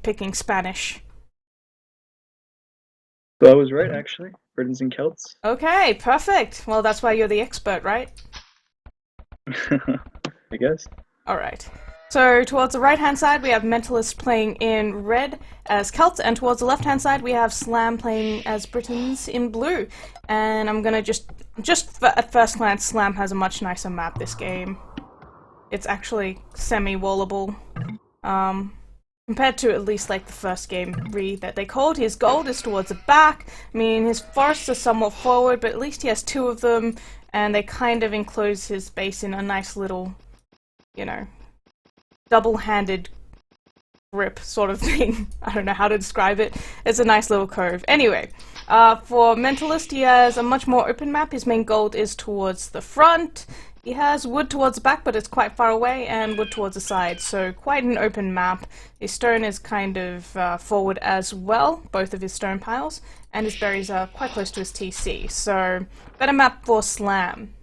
picking Spanish. So I was right, actually. Britons and Celts. Okay, perfect. Well, that's why you're the expert, right? I guess. Alright. So, towards the right-hand side, we have Mentalist playing in red as Celts, and towards the left-hand side, we have Slam playing as Britons in blue. And I'm gonna at first glance, Slam has a much nicer map this game. It's actually semi-wallable. Compared to at least like the first game that they called. His gold is towards the back. I mean, his forests are somewhat forward, but at least he has two of them, and they kind of enclose his base in a nice little, you know, double-handed grip sort of thing. I don't know how to describe it. It's a nice little curve. Anyway, for Mentalist, he has a much more open map. His main gold is towards the front. He has wood towards the back, but it's quite far away, and wood towards the side, so quite an open map. His stone is kind of forward as well, both of his stone piles, and his berries are quite close to his TC, so better map for Slam.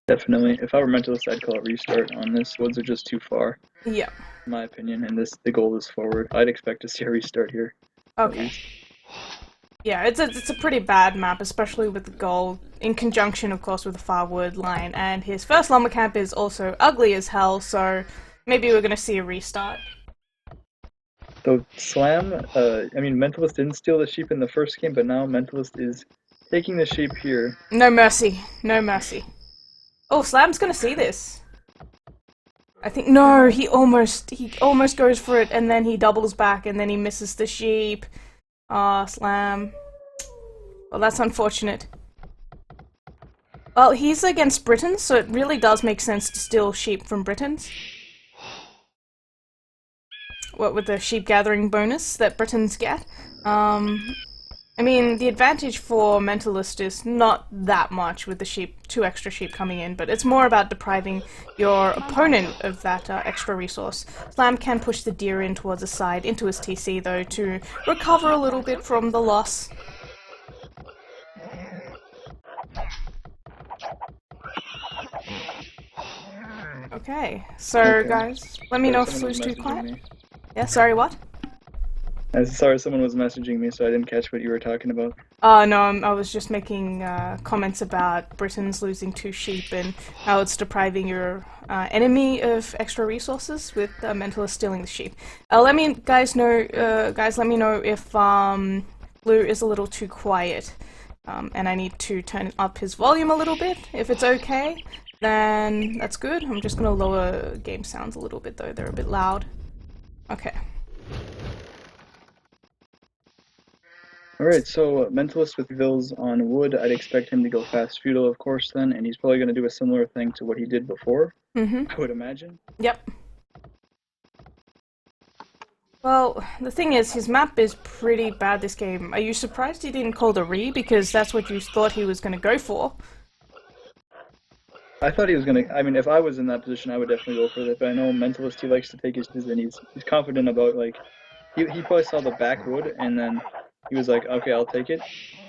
Definitely. If I were Mentalist, I'd call it restart on this. Woods are just too far, Yeah. in my opinion, and the goal is forward. I'd expect to see a restart here, at Okay. least. Yeah, it's a pretty bad map, especially with the gold, in conjunction, of course, with the Farwood line. And his first lumber camp is also ugly as hell, so maybe we're gonna see a restart. So Slam, I mean, Mentalist didn't steal the sheep in the first game, but now Mentalist is taking the sheep here. No mercy. No mercy. Oh, Slam's gonna see this. I think no, he almost goes for it, and then he doubles back, and then he misses the sheep. Ah, Slam. Well, that's unfortunate. Well, he's against Britons, so it really does make sense to steal sheep from Britons. What with the sheep gathering bonus that Britons get. I mean, the advantage for Mentalist is not that much with the sheep, two extra sheep coming in, but it's more about depriving your opponent of that extra resource. Slam can push the deer in towards the side, into his TC though, to recover a little bit from the loss. Okay, so Okay. guys, let me Sorry, know if someone was Flu's too messaging quiet. me. Yeah, sorry, what? Sorry, someone was messaging me, so I didn't catch what you were talking about. No, I was just making comments about Britons losing two sheep and how it's depriving your enemy of extra resources with Mentalist stealing the sheep. Let me guys know, let me know if Blue is a little too quiet, and I need to turn up his volume a little bit. If it's okay, then that's good. I'm just gonna lower game sounds a little bit though; they're a bit loud. Okay. Alright, so Mentalist with Vills on wood, I'd expect him to go fast feudal, of course, then, and he's probably going to do a similar thing to what he did before, Mm-hmm. I would imagine. Yep. Well, the thing is, his map is pretty bad this game. Are you surprised he didn't call the re? Because that's what you thought he was going to go for. I thought he was going to, I mean, if I was in that position, I would definitely go for that, but I know Mentalist, he likes to take his and he's confident about, like, he probably saw the backwood, and then he was like, okay, I'll take it.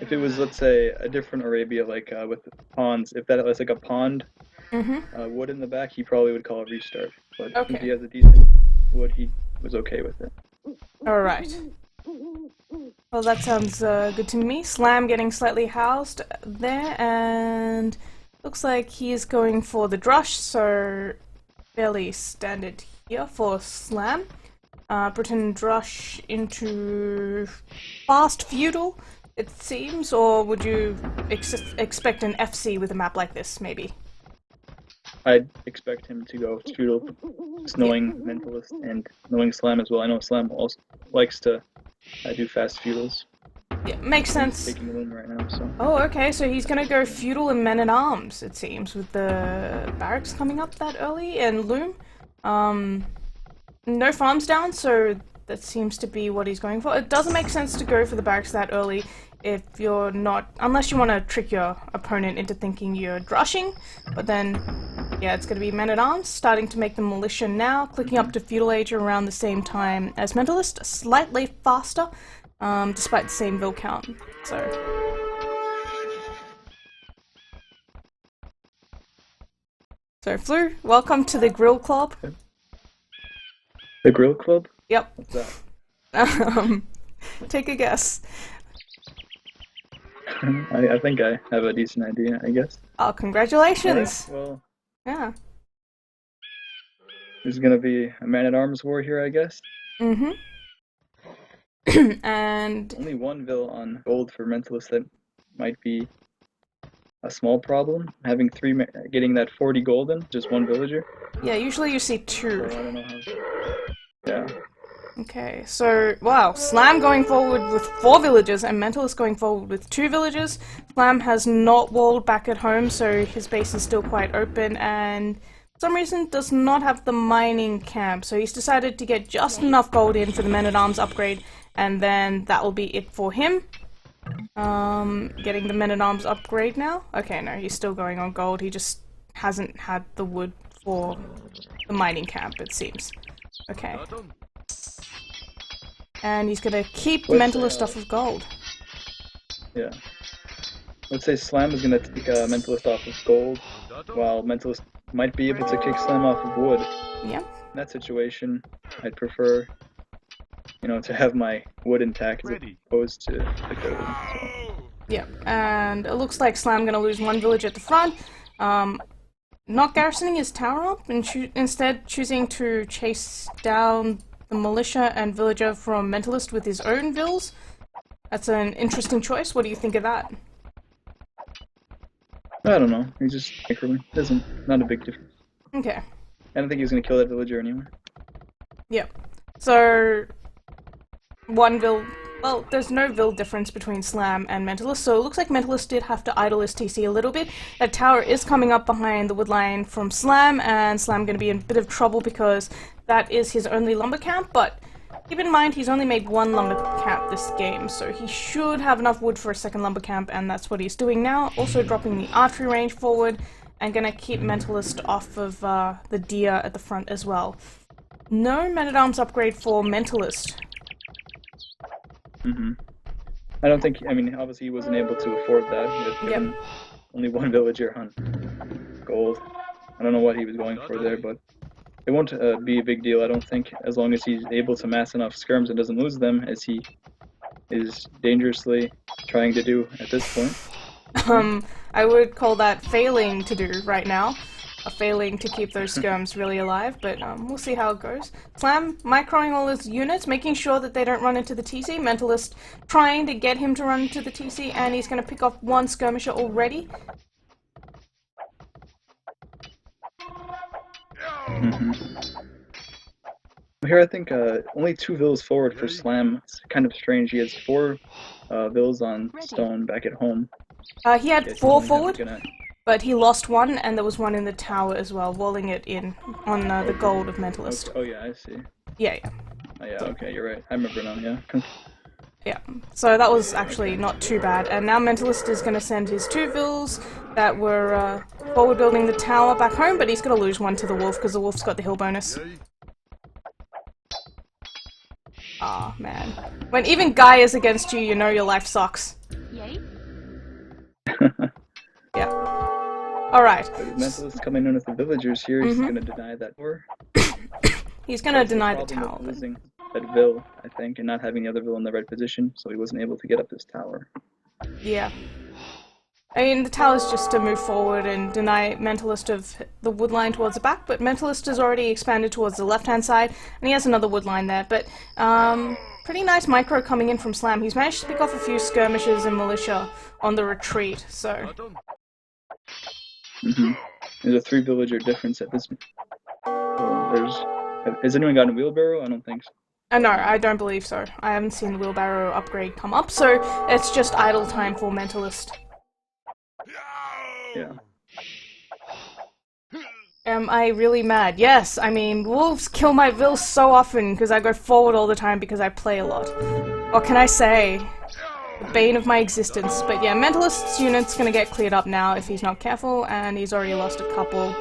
If it was, let's say, a different Arabia, like with ponds, if that was like a pond wood in the back, he probably would call it restart. But since he Okay. has a decent wood, he was okay with it. Alright. Well, that sounds good to me. Slam getting slightly housed there, and looks like he is going for the drush, so fairly standard here for Slam. Britain drush into fast feudal, it seems, or would you expect an FC with a map like this, maybe? I'd expect him to go feudal, just knowing Mentalist and knowing Slam as well. I know Slam also likes to do fast feudals. Yeah, makes sense. Taking Loom right now, so. Oh, okay, so he's gonna go feudal and men-at-arms, it seems, with the barracks coming up that early, and Loom. No farms down, so that seems to be what he's going for. It doesn't make sense to go for the barracks that early if you're not, unless you want to trick your opponent into thinking you're drushing, but then, yeah, it's going to be men-at-arms, starting to make the militia now, clicking up to feudal age around the same time as Mentalist, slightly faster, despite the same bill count, so. So, Flu, welcome to the Grill Club. The Grill Club? Yep. What's that? Take a guess. I think I have a decent idea, I guess. Oh, congratulations! Alright, well, Yeah. there's gonna be a man-at-arms war here, I guess. Mm-hmm. And Only one vill on gold for Mentalist that might be a small problem. Having getting that 40 golden, just one villager. yeah, usually you see So two. I don't know how. Yeah. Okay, so, wow, Slam going forward with 4 villagers and Mentalist going forward with 2 villagers. Slam has not walled back at home, so his base is still quite open, and for some reason does not have the mining camp, so he's decided to get just enough gold in for the Men-at-Arms upgrade, and then that will be it for him. Getting the Men-at-Arms upgrade now? Okay, no, he's still going on gold, he just hasn't had the wood for the mining camp, it seems. Okay. And he's gonna keep the Mentalist off of gold. Yeah. Let's say Slam is gonna take Mentalist off of gold, while Mentalist might be able to kick Slam off of wood. Yep. In that situation, I'd prefer, to have my wood intact as opposed to the gold. So. Yep. And it looks like Slam gonna lose 1 village at the front. Not garrisoning his tower up, and instead choosing to chase down the militia and villager from Mentalist with his own vills. That's an interesting choice. What do you think of that? I don't know. He's just microing. Not a big difference. Okay. I don't think he's gonna kill that villager anyway. Yep. So, 1 vill. Well, there's no vill difference between Slam and Mentalist, so it looks like Mentalist did have to idle his TC a little bit. That tower is coming up behind the wood line from Slam, and Slam going to be in a bit of trouble because that is his only lumber camp, but keep in mind he's only made 1 lumber camp this game, so he should have enough wood for a second lumber camp, and that's what he's doing now. Also dropping the archery range forward, and going to keep Mentalist off of the deer at the front as well. No Man-at-Arms upgrade for Mentalist. I don't think. I mean, obviously he wasn't able to afford that. He had only 1 villager on gold. I don't know what he was going for there, but it won't be a big deal. I don't think, as long as he's able to mass enough skirms and doesn't lose them, as he is dangerously trying to do at this point. I would call that failing to do right now. A failing to keep those skirms really alive, but we'll see how it goes. Slam microing all his units, making sure that they don't run into the TC. Mentalist trying to get him to run into the TC, and he's going to pick off 1 skirmisher already. Here I think only 2 vills forward for Slam. It's kind of strange. He has 4 vills on stone back at home. He had 4 forward. But he lost 1, and there was 1 in the tower as well, walling it in on the gold of Mentalist. Oh yeah, I see. Yeah. Oh yeah, okay, you're right. I remember now, yeah. Yeah, so that was actually not too bad. And now Mentalist is going to send his 2 vills that were forward building the tower back home, but he's going to lose 1 to the wolf because the wolf's got the hill bonus. Ah, man. When even Guy is against you, you know your life sucks. Yeah. Alright. Mentalist coming in with the villagers here, he's gonna deny that tower. He's gonna deny the tower. Losing that vill, I think, and not having the other vill in the right position, so he wasn't able to get up this tower. Yeah. I mean, the tower's just to move forward and deny Mentalist of the wood line towards the back, but Mentalist has already expanded towards the left-hand side, and he has another wood line there, but, pretty nice micro coming in from Slam. He's managed to pick off a few skirmishers and militia on the retreat, so... There's a 3 villager difference at this. Has anyone gotten a wheelbarrow? I don't think so. No, I don't believe so. I haven't seen the wheelbarrow upgrade come up, so it's just idle time for Mentalist. Yeah. Am I really mad? Yes, I mean, wolves kill my vills so often because I go forward all the time because I play a lot. What can I say? The bane of my existence. But yeah, Mentalist's unit's gonna get cleared up now if he's not careful, and he's already lost a couple.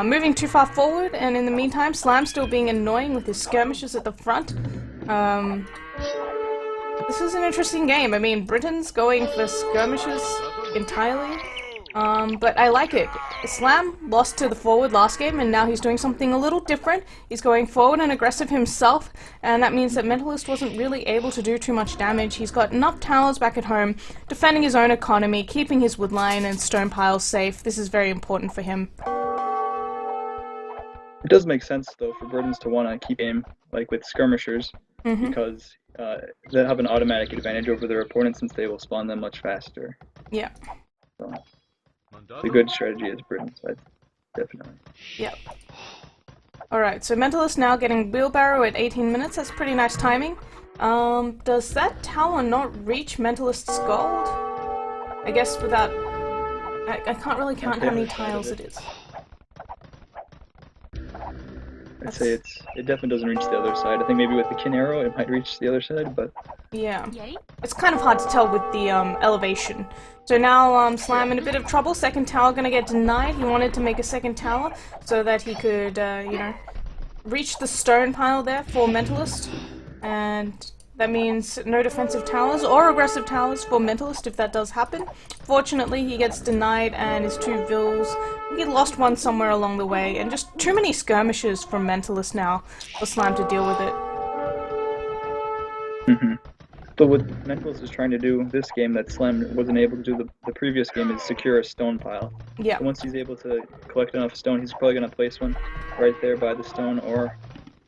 Moving too far forward, and in the meantime, Slam's still being annoying with his skirmishes at the front. This is an interesting game. I mean, Britain's going for skirmishes entirely. But I like it. Slam lost to the forward last game, and now he's doing something a little different. He's going forward and aggressive himself, and that means that Mentalist wasn't really able to do too much damage. He's got enough towers back at home, defending his own economy, keeping his woodline and stone piles safe. This is very important for him. It does make sense, though, for Burdens to want to keep aim, like with skirmishers, because they have an automatic advantage over their opponents since they will spawn them much faster. Yeah. So, it's a good strategy as Burdens side, definitely. Yep. Alright, so Mentalist now getting Wheelbarrow at 18 minutes. That's pretty nice timing. Does that tower not reach Mentalist's gold? I guess without... I can't really count how many tiles it is. I'd say it definitely doesn't reach the other side. I think maybe with the kin arrow it might reach the other side, but... Yeah. It's kind of hard to tell with the elevation. So now Slam in a bit of trouble. Second tower gonna get denied. He wanted to make a second tower so that he could, you know, reach the stone pile there for Mentalist. And that means no defensive towers or aggressive towers for Mentalist if that does happen. Fortunately, he gets denied and his two vills. He lost one somewhere along the way, and just too many skirmishes from Mentalist now for Slam to deal with it. So what Mentalist is trying to do this game that Slam wasn't able to do the previous game is secure a stone pile. Yeah. So once he's able to collect enough stone, he's probably going to place one right there by the stone or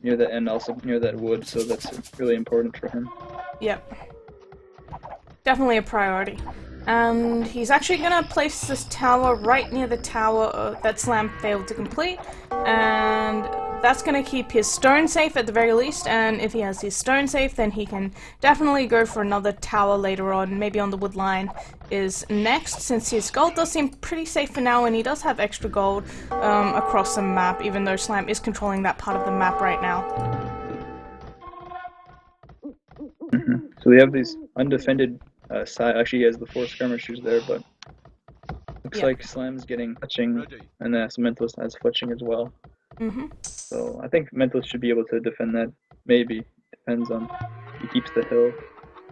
near the end, also near that wood, so that's really important for him. Yep. Definitely a priority. And he's actually gonna place this tower right near the tower that Slam failed to complete, and that's gonna keep his stone safe at the very least, and if he has his stone safe, then he can definitely go for another tower later on, maybe on the wood line is next, since his gold does seem pretty safe for now, and he does have extra gold across the map, even though Slam is controlling that part of the map right now. So we have these undefended side. Actually, he has the 4 skirmishers there, but looks like Slam's getting fletching, and then Mentalist has fletching as well. So I think Mentalist should be able to defend that. Maybe depends on if he keeps the hill.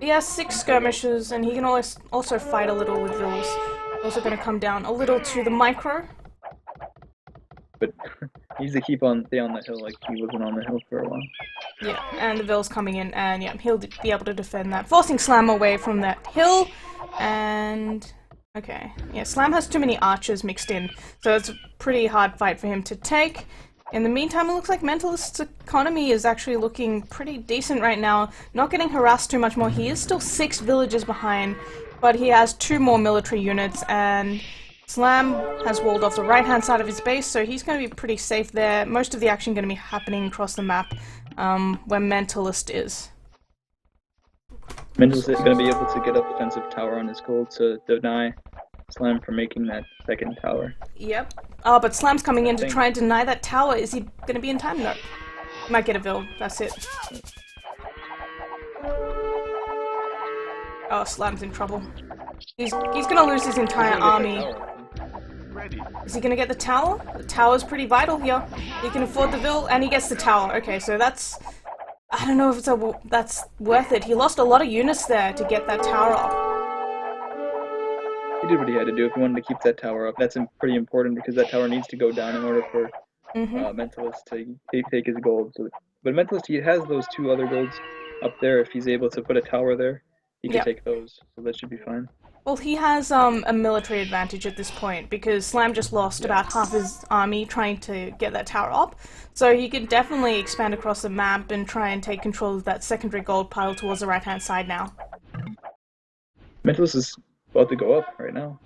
He has 6 skirmishers, and he can always also fight a little with vills. Also going to come down a little to the micro. But he needs to stay on the hill like he wasn't on the hill for a while. Yeah, and the Vill's coming in, and yeah, he'll be able to defend that, forcing Slam away from that hill, and... Okay, yeah, Slam has too many archers mixed in, so it's a pretty hard fight for him to take. In the meantime, it looks like Mentalist's economy is actually looking pretty decent right now, not getting harassed too much more. He is still 6 villages behind, but he has 2 more military units, and Slam has walled off the right-hand side of his base, so he's going to be pretty safe there. Most of the action going to be happening across the map where Mentalist is. Mentalist is going to be able to get a defensive tower on his gold to deny Slam from making that second tower. Yep. Oh, but Slam's coming in to try and deny that tower. Is he going to be in time? No. Might get a Vill. That's it. Oh, Slam's in trouble. He's going to lose his entire army. Is he going to get the tower? The tower's pretty vital here. He can afford the Vill, and he gets the tower. Okay, so that's... I don't know if that's worth it. He lost a lot of units there to get that tower up. He did what he had to do if he wanted to keep that tower up. That's pretty important because that tower needs to go down in order for Mentalist to take his gold. So, but Mentalist, he has those 2 other golds up there. If he's able to put a tower there, he can take those. So that should be fine. Well, he has a military advantage at this point because Slam just lost about half his army trying to get that tower up. So he could definitely expand across the map and try and take control of that secondary gold pile towards the right-hand side now. Mentalist is about to go up right now.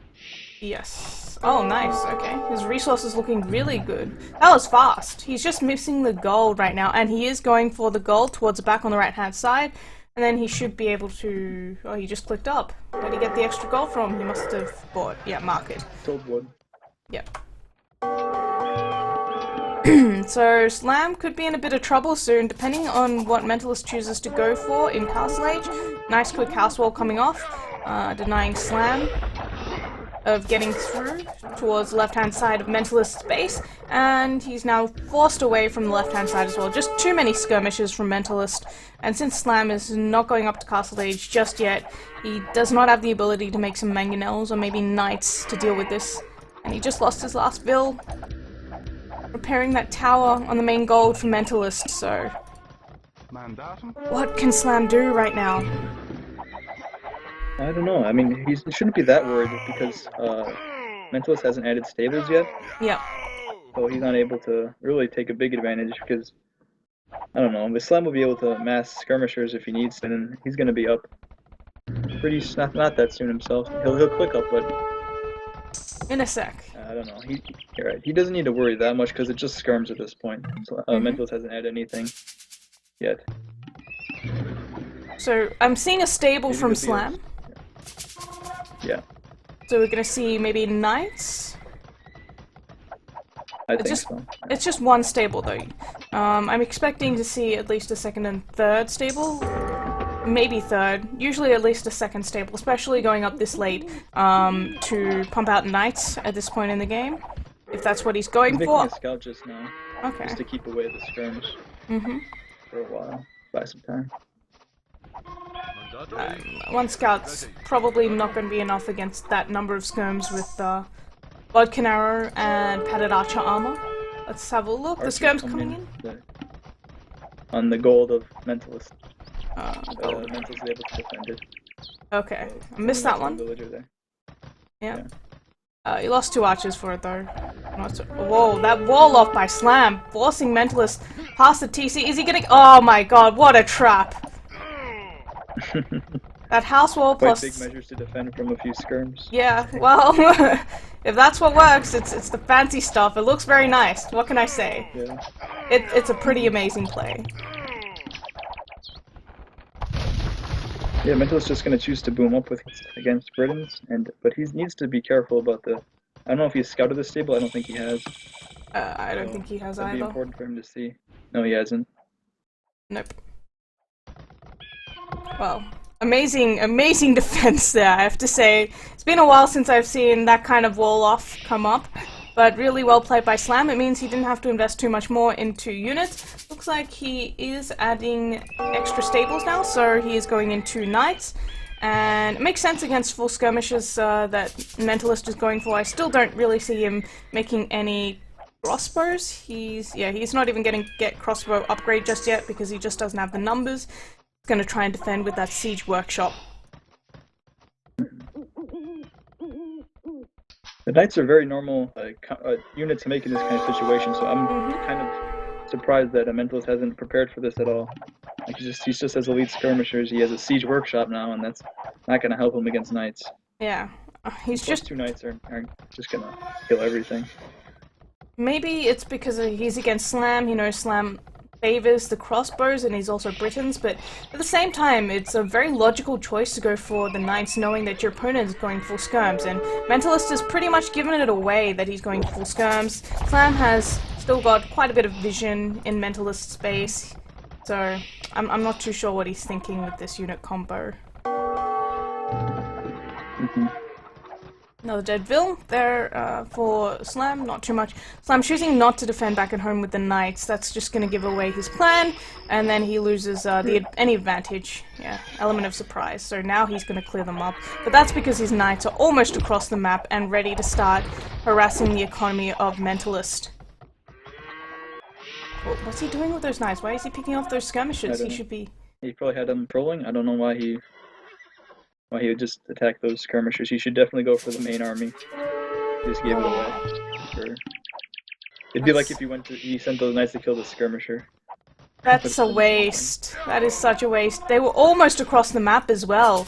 Yes. Oh, nice. Okay. His resources looking really good. That was fast. He's just missing the gold right now, and he is going for the gold towards the back on the right-hand side. And then he should be able to... Oh, he just clicked up. Where did he get the extra gold from? He must have bought... Yeah, market. Sold wood. Yep. So Slam could be in a bit of trouble soon, depending on what Mentalist chooses to go for in Castle Age. Nice quick house wall coming off, denying Slam. of getting through towards the left-hand side of Mentalist's base, and he's now forced away from the left-hand side as well. Just too many skirmishes from Mentalist, and since Slam is not going up to Castle Age just yet, he does not have the ability to make some mangonels or maybe knights to deal with this, and he just lost his last Vil, repairing that tower on the main gold for Mentalist, so... what can Slam do right now? I don't know. I mean, he shouldn't be that worried because Mentalist hasn't added stables yet. Yep. So he's not able to really take a big advantage because, I don't know, but Slam will be able to mass skirmishers if he needs to, and he's going to be up pretty, not that soon himself. He'll click up, but... in a sec. I don't know. You're right. He doesn't need to worry that much because it just skirms at this point. So, Mentalist hasn't added anything yet. So, I'm seeing a stable from Slam. Yeah. So we're gonna see maybe knights? I think so. It's just one stable though. I'm expecting to see at least a second and third stable. Maybe third. Usually at least a second stable, especially going up this late, to pump out knights at this point in the game. If that's what he's going for. Making a scout just now. Okay. Just to keep away the skirms. For a while. Buy some time. One scout's probably not going to be enough against that number of skirms with Bodkin Arrow and Padded Archer armor. Let's have a look. The skirm's coming in. On the gold of Mentalist. Gold. Mentalist is able to defend it. Okay, I missed that one. Yeah. He lost 2 archers for it though. Whoa, that wall off by Slam, forcing Mentalist past the TC. Is he getting? Oh my god, what a trap! That house wall plus... quite big measures to defend from a few skirms. Yeah, well, if that's what works, it's the fancy stuff. It looks very nice. What can I say? Yeah. It's a pretty amazing play. Yeah, Mentalist's just going to choose to boom up against Britons, but he needs to be careful about the... I don't know if he's scouted the stable, I don't think he has. I don't think he has either. That'd be important for him to see. No, he hasn't. Nope. Well, amazing defense there, I have to say. It's been a while since I've seen that kind of wall-off come up, but really well played by Slam. It means he didn't have to invest too much more into units. Looks like he is adding extra stables now, so he is going into knights. And it makes sense against full skirmishes that Mentalist is going for. I still don't really see him making any crossbows. He's not even get crossbow upgrade just yet because he just doesn't have the numbers. He's going to try and defend with that siege workshop. The knights are very normal units to make in this kind of situation, so I'm kind of surprised that a Mentalist hasn't prepared for this at all. Like he just has elite skirmishers. He has a siege workshop now, and that's not going to help him against knights. Yeah, he's Plus just 2 knights are just going to kill everything. Maybe it's because he's against Slam. You know, Slam favors the crossbows, and he's also Britons. But at the same time, it's a very logical choice to go for the knights, knowing that your opponent is going full skirms. And Mentalist has pretty much given it away that he's going full skirms. Slam has still got quite a bit of vision in Mentalist space. So, I'm not too sure what he's thinking with this unit combo. Another dead Vil there for Slam, not too much. Slam choosing not to defend back at home with the Knights. That's just going to give away his plan, and then he loses any advantage. Yeah, element of surprise. So now he's going to clear them up. But that's because his Knights are almost across the map and ready to start harassing the economy of Mentalist. What's he doing with those knights? Why is he picking off those skirmishers? He should be... He probably had them trolling. I don't know why he would just attack those skirmishers. He should definitely go for the main army. He just gave it away. Sure. It'd be like if he sent those knights to kill the skirmisher. That's a waste. That is such a waste. They were almost across the map as well.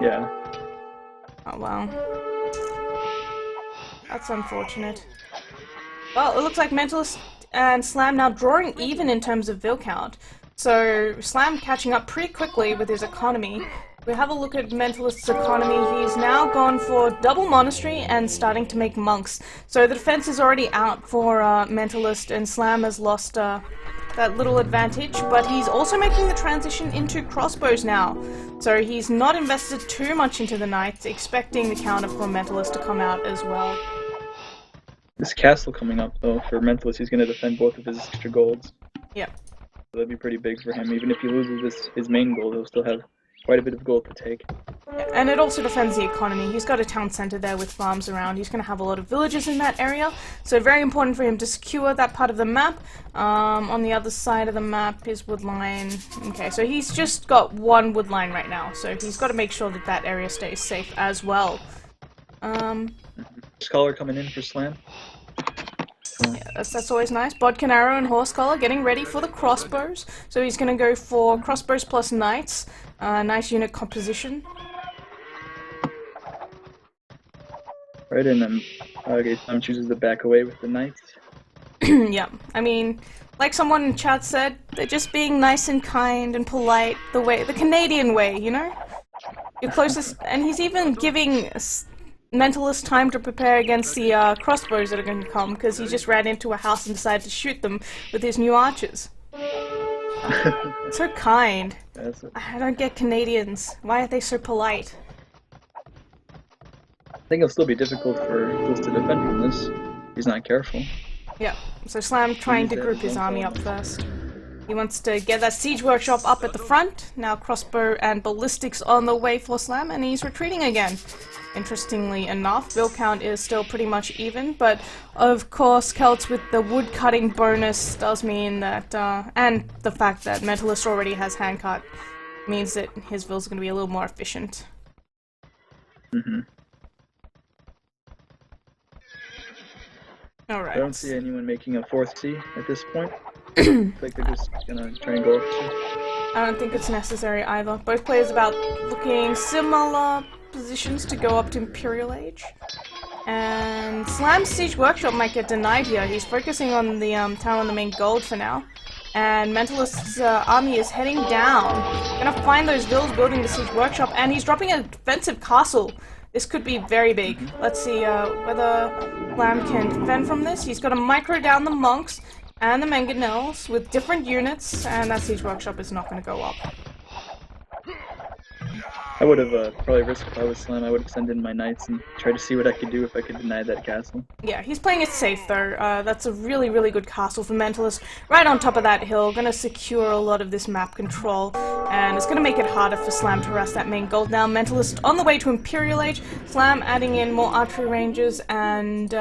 Yeah. Oh wow. That's unfortunate. Well, it looks like Mentalist and Slam now drawing even in terms of Vil count. So Slam catching up pretty quickly with his economy. We have a look at Mentalist's economy. He's now gone for double monastery and starting to make monks. So the defense is already out for Mentalist, and Slam has lost that little advantage, but he's also making the transition into crossbows now. So he's not invested too much into the knights, expecting the counter from Mentalist to come out as well. This castle coming up, though, for Mentalist, he's going to defend both of his extra golds. Yep. So that'd be pretty big for him. Even if he loses his main gold, he'll still have quite a bit of gold to take. And it also defends the economy. He's got a town center there with farms around. He's going to have a lot of villages in that area, so very important for him to secure that part of the map. On the other side of the map is wood line. Okay, so he's just got one wood line right now, so he's got to make sure that that area stays safe as well. Scholar coming in for Slam. Yeah, that's always nice. Bodkin Arrow and Horse Collar getting ready for the crossbows. So he's going to go for crossbows plus knights. Nice unit composition. Right, and then Slam chooses to back away with the knights. Yeah, I mean, like someone in chat said, they're just being nice and kind and polite, the Canadian way, you know? Your closest, and he's even giving Mentalist time to prepare against the crossbows that are going to come, because he just ran into a house and decided to shoot them with his new archers. So kind. I don't get Canadians. Why are they so polite? I think it'll still be difficult for Nicholas to defend from this. He's not careful. Yeah, so Slam trying to group his army up first. He wants to get that siege workshop up at the front. Now crossbow and ballistics on the way for Slam, and he's retreating again. Interestingly enough, build count is still pretty much even, but of course Celts with the wood cutting bonus does mean that, and the fact that Mentalist already has handcut, means that his build's going to be a little more efficient. Alright. I don't see anyone making a 4th C at this point. Like they're just gonna try and go up to. I don't think it's necessary either. Both players about looking similar positions to go up to Imperial Age. And Slam's Siege Workshop might get denied here. He's focusing on the town on the main gold for now. And Mentalist's army is heading down. Gonna find those villas building the Siege Workshop, and he's dropping a defensive castle. This could be very big. Let's see whether Slam can defend from this. He's got to micro down the monks and the mangonels with different units, and that Siege Workshop is not going to go up. I would have probably risked if I was Slam. I would have sent in my knights and tried to see what I could do if I could deny that castle. Yeah, he's playing it safe though. That's a really, really good castle for Mentalist. Right on top of that hill, gonna secure a lot of this map control, and it's gonna make it harder for Slam to harass that main gold. Now, Mentalist on the way to Imperial Age, Slam adding in more archery ranges, and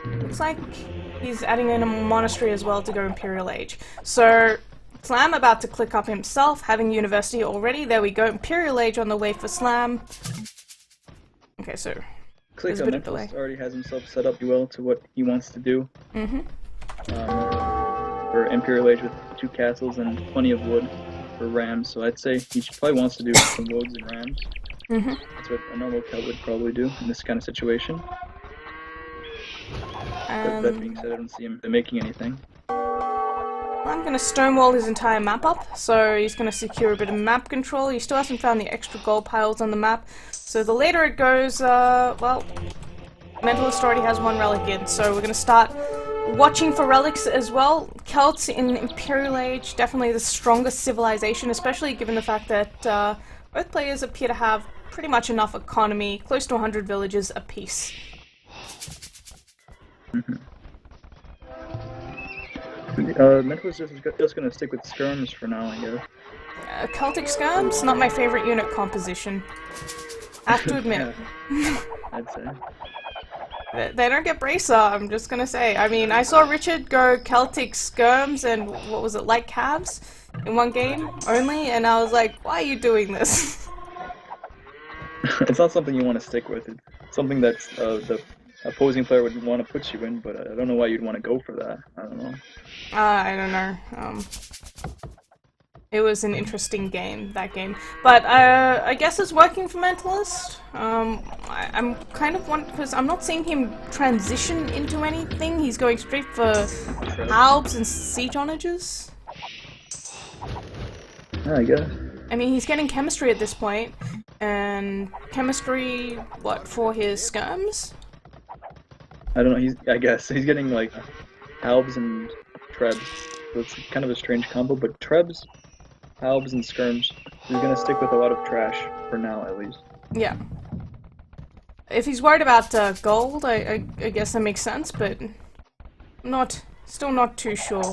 looks like he's adding in a monastery as well to go Imperial Age. So Slam about to click up himself, having university already. There we go, Imperial Age on the way for Slam. Okay, so Click on Mentalist already has himself set up well to what he wants to do. For Imperial Age with 2 castles and plenty of wood for rams, so I'd say he probably wants to do some roads and rams. That's what a normal Celt would probably do in this kind of situation. But that being said, I don't see him making anything. I'm going to stonewall his entire map up, so he's going to secure a bit of map control. He still hasn't found the extra gold piles on the map, so the later it goes, well, Mentalist already has 1 relic in, so we're going to start watching for relics as well. Celts in Imperial Age, definitely the strongest civilization, especially given the fact that both players appear to have pretty much enough economy, close to 100 villages apiece. Mentalist is just going to stick with skirms for now, I guess. Celtic skirms, not my favorite unit composition. I have to admit. I'd say. They don't get bracer, I'm just gonna say. I mean, I saw Richard go Celtic skirms and, what was it, light calves in 1 game only, and I was like, why are you doing this? It's not something you want to stick with. It's something that the opposing player would want to put you in, but I don't know why you'd want to go for that. I don't know. I don't know. It was an interesting game, that game. But I guess it's working for Mentalist. I'm kind of wondering, because I'm not seeing him transition into anything. He's going straight for halbs and siege onagers. Yeah, I guess. I mean, he's getting chemistry at this point. And chemistry, what, for his skirms? I don't know, I guess. He's getting, like, halbs and trebs. So it's kind of a strange combo, but Trebs, Halbs, and Skirms, he's going to stick with a lot of trash, for now at least. Yeah. If he's worried about gold, I guess that makes sense, but still not too sure.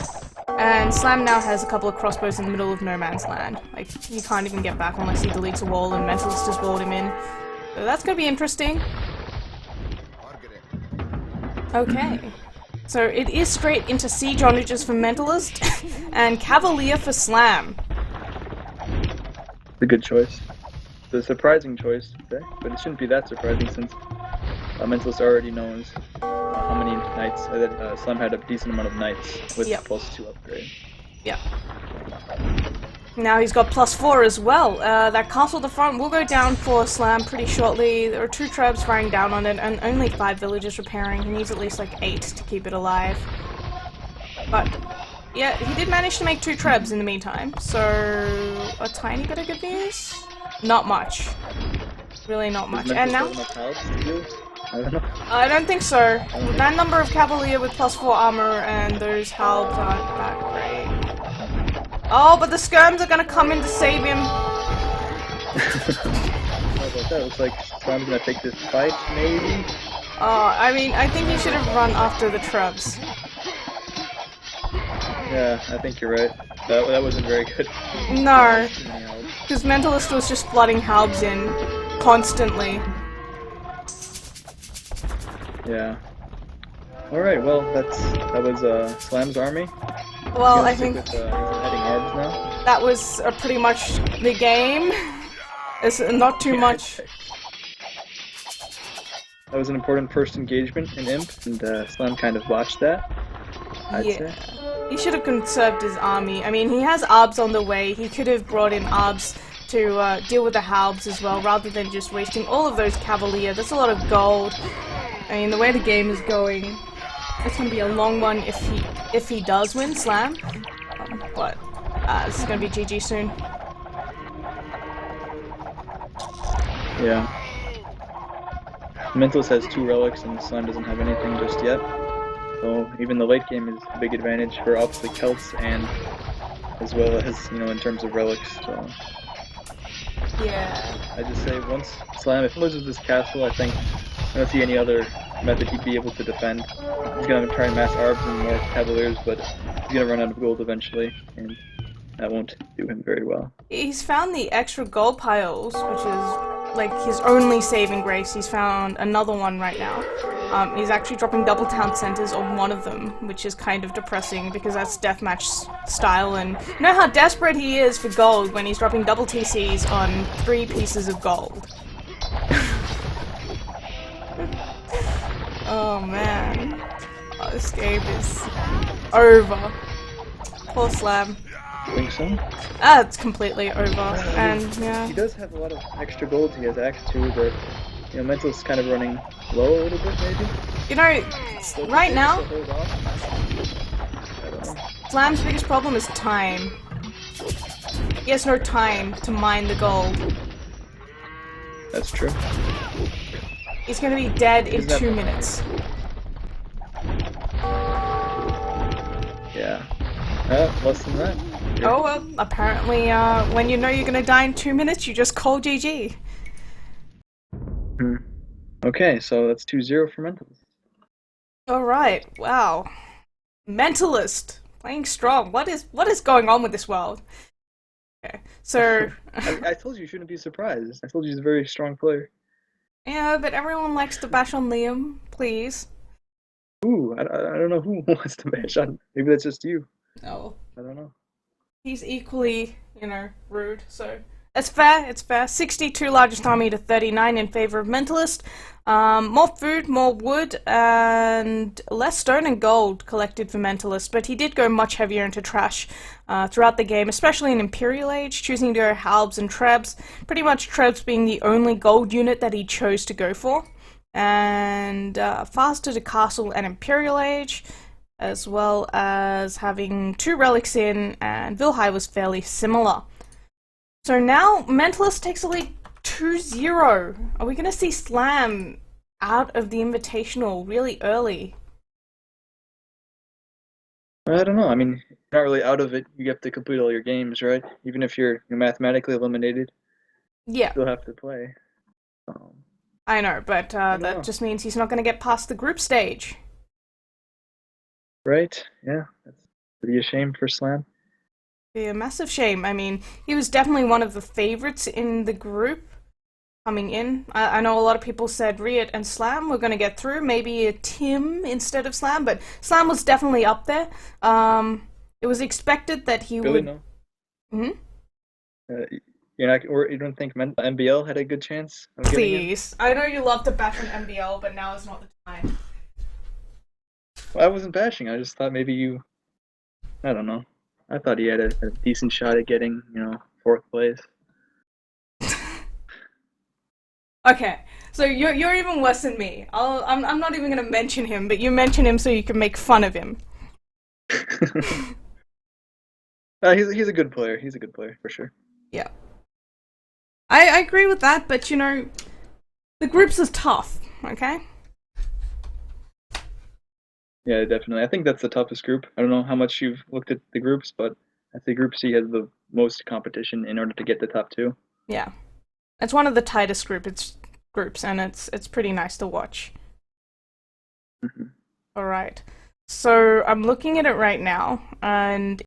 And Slam now has a couple of crossbows in the middle of no man's land. Like, he can't even get back unless he deletes a wall and Mentalist has walled him in. So that's gonna be interesting. Okay. So it is straight into Siege Onages for Mentalist, and Cavalier for Slam. It's a good choice. It's a surprising choice today, but it shouldn't be that surprising since Mentalist already knows how many knights, that Slam had a decent amount of knights with +2 upgrade. Yeah. Now he's got +4 as well. That castle at the front will go down for Slam pretty shortly. There are 2 trebs firing down on it and only 5 villagers repairing. He needs at least like 8 to keep it alive. But yeah, he did manage to make 2 trebs in the meantime, so a tiny bit of good news? Not much. Really not much. And now... I don't think so. With that number of Cavalier with +4 armor and those halbs aren't that great. Oh, but the skirms are gonna come in to save him. How about that? Looks like Slam's gonna take this fight, maybe? I mean, I think he should have run after the trebs. Yeah, I think you're right. That wasn't very good. No, because Mentalist was just flooding halbs in constantly. Yeah. Alright, well, that was Slam's army. Well, I think with, heading arbs now. that was pretty much the game. It's not too much. That was an important first engagement in Imp, and Slam kind of botched that, I'd say. He should have conserved his army. I mean, he has arbs on the way. He could have brought in arbs to deal with the halbs as well, rather than just wasting all of those Cavalier. That's a lot of gold. I mean, the way the game is going, it's going to be a long one if he does win Slam. But this is going to be GG soon. Yeah. Mentalist has 2 relics and Slam doesn't have anything just yet. So even the late game is a big advantage for obviously Celts and as well as, you know, in terms of relics. So yeah. I just say once Slam, if he loses this castle, I think I don't see any other method he'd be able to defend. He's gonna try and mass arbs and more cavaliers, but he's gonna run out of gold eventually, and that won't do him very well. He's found the extra gold piles, which is like his only saving grace. He's found another one right now. He's actually dropping double town centers on one of them, which is kind of depressing because that's deathmatch style, and you know how desperate he is for gold when he's dropping double TCs on 3 pieces of gold. Oh man. Oh, this game is over. Poor Slam. Think so? It's completely over. And yeah. He does have a lot of extra gold. He has Axe too, but you know, Mentalist's kind of running low a little bit, maybe. You know, right now, I don't know. Slam's biggest problem is time. He has no time to mine the gold. That's true. He's gonna be dead in 2 minutes. Yeah. Less than that. Yeah. Oh well, apparently when you know you're gonna die in 2 minutes, you just call GG. Okay, so that's 2-0 for Mentalist. Alright, wow. Mentalist! Playing strong. What is going on with this world? Okay, so... I told you shouldn't be surprised. I told you he's a very strong player. Yeah, but everyone likes to bash on Liam, please. Ooh, I don't know who wants to bash on. Maybe that's just you. No. I don't know. He's equally, you know, rude, so... It's fair, it's fair. 62 largest army to 39 in favor of Mentalist. More food, more wood, and less stone and gold collected for Mentalist, but he did go much heavier into trash throughout the game, especially in Imperial Age, choosing to go halbs and trebs, pretty much trebs being the only gold unit that he chose to go for. And faster to Castle and Imperial Age, as well as having 2 relics in, and Vilhai was fairly similar. So now, Mentalist takes a lead 2-0. Are we going to see Slam out of the Invitational really early? I don't know. I mean, not really out of it. You have to complete all your games, right? Even if you're mathematically eliminated, Yeah, you still have to play. Um, I know, but I don't that know. just means he's not going to get past the group stage. Right? Yeah, that's pretty a shame for Slam. Be a massive shame. I mean, he was definitely one of the favorites in the group coming in. I know a lot of people said Riot and Slam were going to get through, maybe a Tim instead of Slam, but Slam was definitely up there. It was expected that he Really? would. No. Hmm. You're not, or you don't think MBL had a good chance of getting in? Please, I know you love to bash on MBL, but now is not the time. Well, I wasn't bashing. I just thought maybe you. I don't know. I thought he had a decent shot at getting, fourth place. Okay, so you're even worse than me. I'm not even going to mention him, but you mention him so you can make fun of him. He's a good player. He's a good player for sure. Yeah. I agree with that, but the groups is tough, okay? Yeah, definitely. I think that's the toughest group. I don't know how much you've looked at the groups, but I think Group C has the most competition in order to get the top two. Yeah. It's one of the tightest groups, and it's pretty nice to watch. Hmm. Alright. So I'm looking at it right now, and